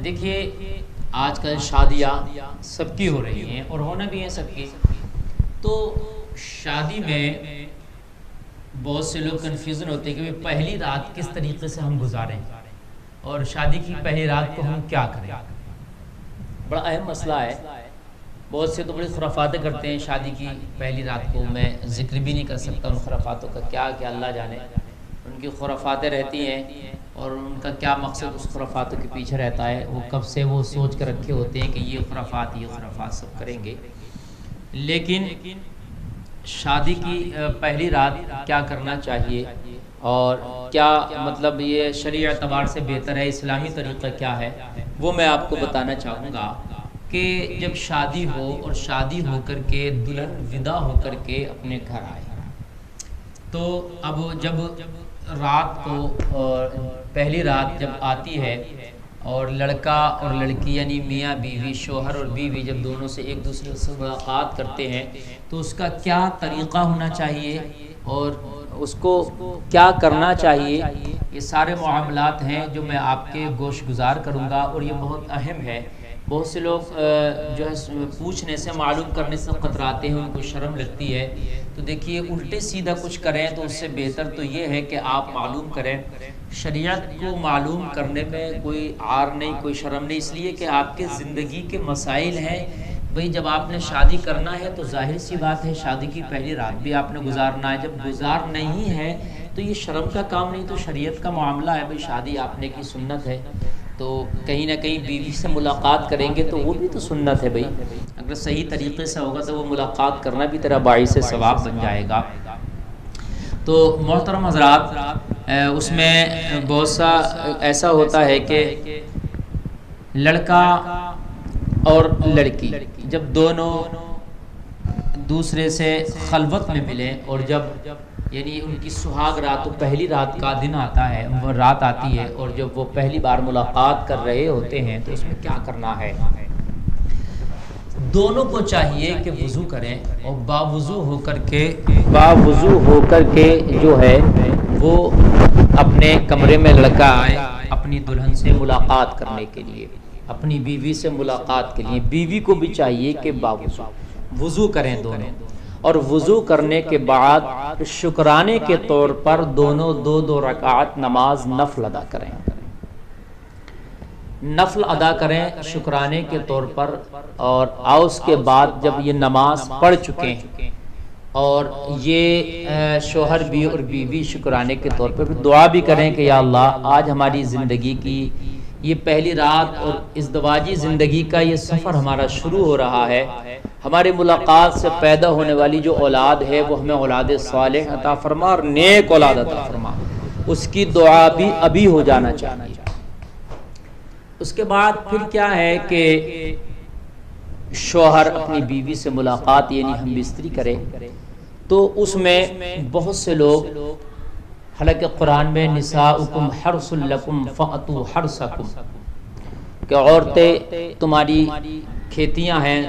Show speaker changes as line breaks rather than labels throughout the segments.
دیکھیے آج کل شادیاں سب کی ہو رہی ہیں اور ہونا بھی ہیں سب کی. تو شادی میں بہت سے لوگ کنفیوژن ہوتے ہیں کہ پہلی رات کس طریقے سے ہم گزاریں اور شادی کی پہلی رات کو ہم کیا کریں. بڑا اہم مسئلہ ہے. بہت سے تو بڑی خرافاتیں کرتے ہیں شادی کی پہلی رات کو. میں ذکر بھی نہیں کر سکتا ان خرافاتوں کا، کیا کہ اللہ جانے ان کی خرافاتیں رہتی ہیں اور ان کا کیا مقصد اس خرافاتوں کے پیچھے رہتا ہے. وہ کب سے وہ سوچ کر رکھے ہوتے ہیں کہ یہ خرافات سب کریں گے. لیکن شادی کی پہلی رات کیا کرنا چاہیے اور کیا مطلب یہ شرعی اعتبار سے بہتر ہے، اسلامی طریقہ کیا ہے، وہ میں آپ کو بتانا چاہوں گا. کہ جب شادی ہو اور شادی ہو کر کے دلہن ودا ہو کر کے اپنے گھر آئے، تو اب جب رات کو پہلی رات جب آتی ہے اور لڑکا اور لڑکی یعنی میاں بیوی، شوہر اور بیوی جب دونوں سے ایک دوسرے سے ملاقات کرتے ہیں تو اس کا کیا طریقہ ہونا چاہیے اور اس کو کیا کرنا چاہیے، یہ سارے معاملات ہیں جو میں آپ کے گوش گزار کروں گا. اور یہ بہت اہم ہے. بہت سے لوگ جو ہے پوچھنے سے معلوم کرنے سے کتراتے ہیں، ان کو شرم لگتی ہے. تو دیکھیے الٹے سیدھا کچھ کریں تو اس سے بہتر تو یہ ہے کہ آپ معلوم کریں. شریعت کو معلوم کرنے میں کوئی عار نہیں، کوئی شرم نہیں، اس لیے کہ آپ کے زندگی کے مسائل ہیں. بھئی جب آپ نے شادی کرنا ہے تو ظاہر سی بات ہے شادی کی پہلی رات بھی آپ نے گزارنا ہے. جب گزار نہیں ہے تو یہ شرم کا کام نہیں، تو شریعت کا معاملہ ہے. بھئی شادی آپ نے کی سنت ہے تو کہیں نہ کہیں بیوی سے ملاقات کریں گے تو وہ بھی تو سنت ہے. بھئی اگر صحیح طریقے سے ہوگا تو وہ ملاقات کرنا بھی تیرا باعث ثواب بن جائے گا. تو محترم حضرات، اس میں بہت سا ایسا ہوتا ہے کہ لڑکا اور لڑکی جب دونوں دوسرے سے خلوت میں ملے اور جب یعنی ان کی سہاگ رات، پہلی رات کا دن آتا ہے، وہ رات آتی ہے اور جب وہ پہلی بار ملاقات کر رہے ہوتے ہیں تو اس میں کیا کرنا ہے. دونوں کو چاہیے کہ وضو کریں اور باوضو ہو کر کے جو ہے وہ اپنے کمرے میں لڑکا آئے اپنی دلہن سے ملاقات کرنے کے لیے، اپنی بیوی سے ملاقات کے لیے. بیوی کو بھی چاہیے کہ وضو کریں دونوں، اور وضو کرنے کے بعد شکرانے کے طور پر دونوں دو رکعت نماز نفل ادا کریں شکرانے کے طور پر. اور اس کے بعد جب یہ نماز پڑھ چکے ہیں اور یہ شوہر بھی اور بیوی شکرانے کے طور پر دعا بھی کریں کہ یا اللہ آج ہماری زندگی کی یہ پہلی رات اور ازدواجی زندگی کا یہ سفر ہمارا شروع ہو رہا ہے. ہمارے ملاقات سے پیدا ہونے والی جو اولاد ہے وہ ہمیں اولاد صالح عطا فرما اور نیک اولاد عطا فرما. اس کی دعا بھی ابھی ہو جانا چاہیے. اس کے بعد پھر کیا ہے کہ شوہر اپنی بیوی سے ملاقات یعنی ہم بستری کرے. تو اس میں بہت سے لوگ، حالانکہ قرآن میں نساؤکم حرث لکم فأتوا حرثکم، کہ عورتیں تمہاری کھیتیاں ہیں،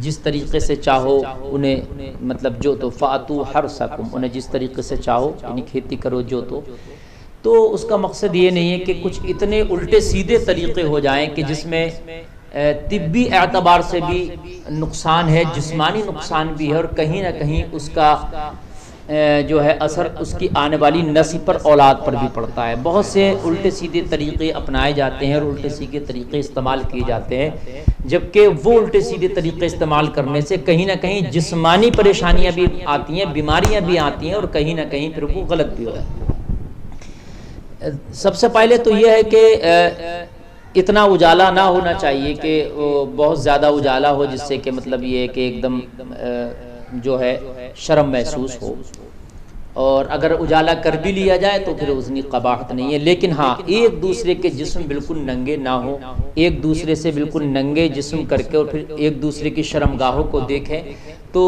جس طریقے سے چاہو انہیں مطلب جو تو فأتوا حرثکم، انہیں جس طریقے سے چاہو یعنی کھیتی کرو جو تو اس کا مقصد یہ نہیں ہے کہ کچھ اتنے الٹے سیدھے طریقے ہو جائیں کہ جس میں طبی اعتبار سے بھی نقصان ہے، جسمانی نقصان بھی ہے، اور کہیں نہ کہیں اس کا جو ہے اثر اس کی آنے والی نسل پر، اولاد پر بھی پڑتا ہے. بہت سے الٹے سیدھے طریقے اپنائے جاتے ہیں اور الٹے سیدھے طریقے استعمال کیے جاتے ہیں، جبکہ وہ الٹے سیدھے طریقے استعمال کرنے سے کہیں نہ کہیں جسمانی پریشانیاں بھی آتی ہیں، بیماریاں بھی آتی ہیں، اور کہیں نہ کہیں پھر وہ غلط بھی ہوتا ہے. سب سے پہلے تو یہ ہے کہ اتنا اجالا نہ ہونا چاہیے کہ بہت زیادہ اجالا ہو جس سے کہ مطلب یہ ہے کہ ایک دم جو ہے شرم محسوس ہو. اور اگر اجالا کر بھی لیا جائے تو پھر اس کی قباحت نہیں ہے. لیکن ہاں ایک دوسرے کے جسم بالکل ننگے نہ ہو، ایک دوسرے سے بالکل ننگے جسم کر کے اور پھر ایک دوسرے کی شرمگاہوں کو دیکھیں تو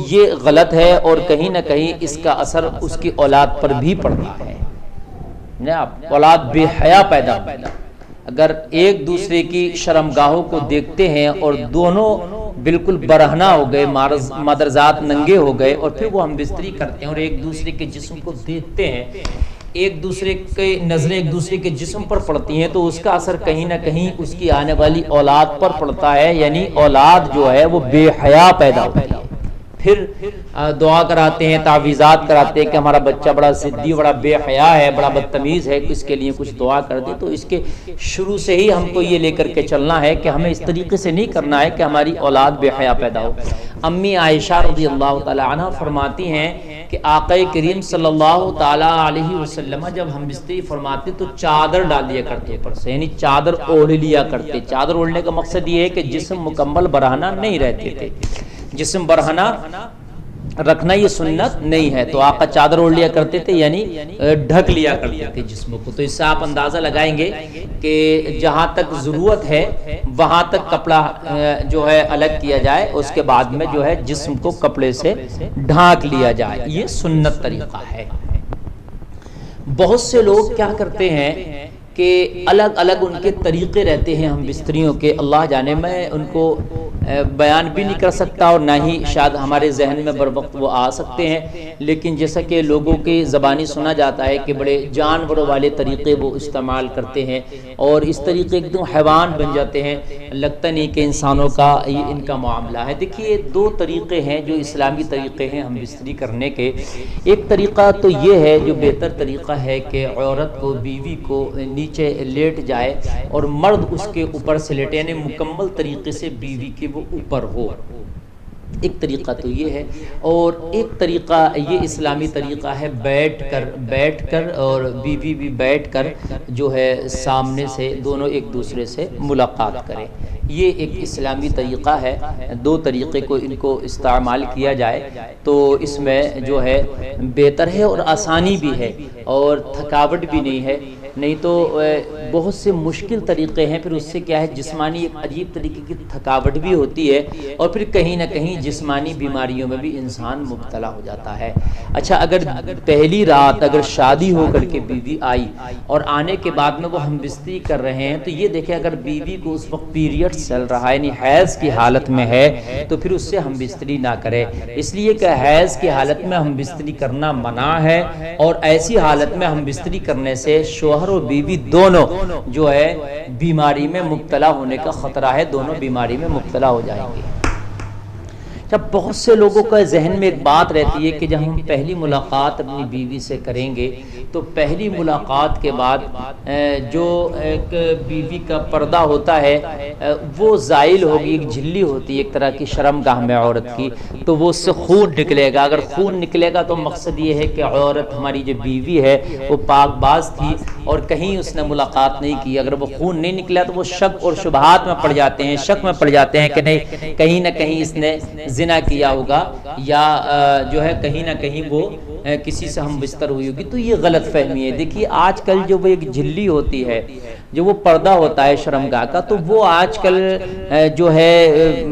یہ غلط ہے، اور کہیں نہ کہیں اس کا اثر اس کی اولاد پر بھی پڑتا ہے. اولاد بے حیا پیدا ہوتی ہے. اگر ایک دوسرے کی شرمگاہوں کو دیکھتے ہیں اور دونوں بالکل برہنہ ہو گئے، مادرزاد ننگے ہو گئے، اور پھر وہ ہم بستری کرتے ہیں اور ایک دوسرے کے جسم کو دیکھتے ہیں ایک دوسرے کے نظریں ایک دوسرے کے جسم پر پڑتی ہیں تو اس کا اثر کہیں نہ کہیں اس کی آنے والی اولاد پر پڑتا ہے، یعنی اولاد جو ہے وہ بے حیا پیدا ہوتی ہے۔ پھر دعا کراتے ہیں، تعویذات کراتے ہیں کہ ہمارا بچہ بڑا ضدی، بڑا بے حیا ہے، بڑا بدتمیز ہے، اس کے لیے کچھ دعا کر دیں۔ تو اس کے شروع سے ہی ہم کو یہ لے کر کے چلنا ہے کہ ہمیں اس طریقے سے نہیں کرنا ہے کہ ہماری اولاد بے حیا پیدا ہو۔ امی عائشہ رضی اللہ تعالی عنہ فرماتی ہیں کہ آقا کریم صلی اللہ تعالی علیہ وسلم جب ہم بستری فرماتے تو چادر ڈال دیا کرتے اوپر سے، یعنی چادر اوڑھ لیا کرتے۔ چادر اوڑھنے کا مقصد یہ ہے کہ جسم مکمل برہنہ نہیں رہتے تھے، جسم برہنہ رکھنا یہ سنت نہیں ہے، تو آقا چادر اوڑھ لیا کرتے تھے، یعنی ڈھک لیا کرتے تھے جسم کو۔ تو اس سے آپ اندازہ لگائیں گے کہ جہاں تک ضرورت ہے وہاں تک کپڑا جو ہے الگ کیا جائے، اس کے بعد میں جو ہے جسم کو کپڑے سے ڈھانک لیا جائے، یہ سنت طریقہ ہے۔ بہت سے لوگ کیا کرتے ہیں کہ الگ الگ ان کے طریقے رہتے ہیں ہم بستریوں کے، اللہ جانے میں ان کو بیان بھی نہیں کر سکتا اور نہ ہی شاید ہمارے ذہن میں بر وقت وہ آ سکتے ہیں، لیکن جیسا کہ لوگوں کی زبانی سنا جاتا ہے کہ بڑے جانوروں والے طریقے وہ استعمال کرتے ہیں اور اس طریقے ایک دم حیوان بن جاتے ہیں، لگتا نہیں کہ انسانوں کا یہ ان کا معاملہ ہے۔ دیکھیے دو طریقے ہیں جو اسلامی طریقے ہیں ہم بستری کرنے کے۔ ایک طریقہ تو یہ ہے جو بہتر طریقہ ہے کہ عورت کو، بیوی کو نیچے لیٹ جائے اور مرد اس کے اوپر سے لیٹے، یعنی مکمل طریقے سے بیوی کے وہ اوپر ہو۔ ایک طریقہ تو یہ ہے، اور ایک طریقہ یہ اسلامی طریقہ ہے بیٹھ کر اور بیوی بھی بیٹھ کر جو ہے سامنے سے دونوں ایک دوسرے سے ملاقات کریں۔ یہ ایک اسلامی طریقہ ہے۔ دو طریقے کو ان کو استعمال کیا جائے تو اس میں جو ہے بہتر ہے اور آسانی بھی ہے اور تھکاوٹ بھی نہیں ہے۔ نہیں تو بہت سے مشکل طریقے ہیں، پھر اس سے کیا ہے جسمانی ایک عجیب طریقے کی تھکاوٹ بھی ہوتی ہے اور پھر کہیں نہ کہیں جسمانی بیماریوں میں بھی انسان مبتلا ہو جاتا ہے۔ اچھا، اگر پہلی رات اگر شادی ہو کر کے بیوی آئی اور آنے کے بعد میں وہ ہم بستری کر رہے ہیں تو یہ دیکھیں اگر بیوی کو اس وقت پیریڈ چل رہا ہے، یعنی حیض کی حالت میں ہے، تو پھر اس سے ہم بستری نہ کریں، اس لیے کہ حیض کی حالت میں ہم بستری کرنا منع ہے، اور ایسی حالت میں ہم بستری کرنے سے شوہر اور بیوی دونوں جو ہے بیماری میں مبتلا ہونے کا خطرہ ہے، دونوں بیماری میں مبتلا ہو جائیں گے۔ جب بہت سے لوگوں کا ذہن میں ایک بات رہتی ہے کہ جب ہم پہلی ملاقات اپنی بیوی سے کریں گے تو پہلی ملاقات کے بعد جو ایک بیوی کا پردہ ہوتا ہے وہ زائل ہوگی، ایک جھلی ہوتی ہے ایک طرح کی شرمگاہ میں عورت کی، تو وہ اس سے خون نکلے گا۔ اگر خون نکلے گا تو مقصد یہ ہے کہ عورت ہماری جو بیوی ہے وہ پاک باز تھی اور کہیں اس نے ملاقات نہیں کی۔ اگر وہ خون نہیں نکلا تو وہ شک اور شبہات میں پڑ جاتے ہیں، شک میں پڑ جاتے ہیں کہ نہیں کہیں نہ کہیں اس نے زنا کیا ہوگا یا جو ہے کہیں نہ کہیں وہ کسی سے ہم بستر ہوئی ہوگی، تو یہ غلط فہمی ہے۔ دیکھیے آج کل جو وہ ایک جھلی ہوتی ہے، جو وہ پردہ ہوتا ہے شرمگاہ کا، تو وہ آج کل جو ہے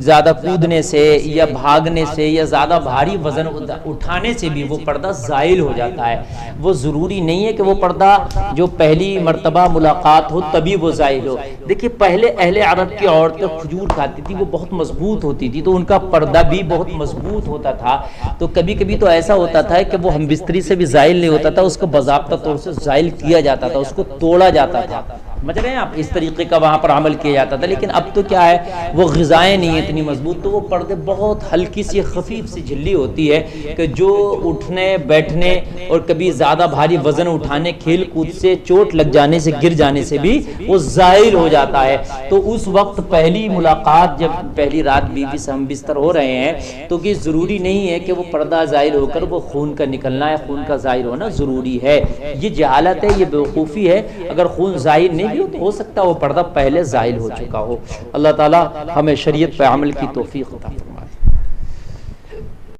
زیادہ کودنے سے یا بھاگنے سے یا زیادہ بھاری وزن اٹھانے سے بھی وہ پردہ زائل ہو جاتا ہے۔ وہ ضروری نہیں ہے کہ وہ پردہ جو پہلی مرتبہ ملاقات ہو تبھی وہ زائل ہو۔ دیکھیے پہلے اہل عرب کی عورتیں کھجور کھاتی تھی، وہ بہت مضبوط ہوتی تھی تو ان کا پردہ بھی بہت مضبوط ہوتا تھا، تو کبھی کبھی تو ایسا ہوتا تھا کہ وہ ہم بستری سے بھی زائل نہیں ہوتا تھا، اس کو باضابطہ طور سے زائل کیا جاتا تھا، اس کو توڑا جاتا تھا۔ سمجھ رہے ہیں آپ، اس طریقے کا وہاں پر عمل کیا جاتا تھا۔ لیکن اب تو کیا ہے وہ غذائیں نہیں ہیں اتنی مضبوط، تو وہ پردے بہت ہلکی سی خفیف سی جھلی ہوتی ہے کہ جو اٹھنے بیٹھنے اور کبھی زیادہ بھاری وزن اٹھانے کھیل کود سے چوٹ لگ جانے سے گر جانے سے بھی وہ زائل ہو جاتا ہے۔ تو اس وقت پہلی ملاقات جب پہلی رات بیوی سے ہم بستر ہو رہے ہیں تو یہ ضروری نہیں ہے کہ وہ پردہ زائل ہو کر وہ خون کا نکلنا ہے، خون کا ظاہر ہونا ضروری ہے۔ یہ جہالت ہے، یہ بیوقوفی ہے۔ اگر خون ظاہر نہیں بھی ہو تو ہو سکتا ہے وہ پردہ پہلے زائل ہو چکا ہو۔ اللہ تعالی ہمیں شریعت پہ عمل کی توفیق عطا فرمائے۔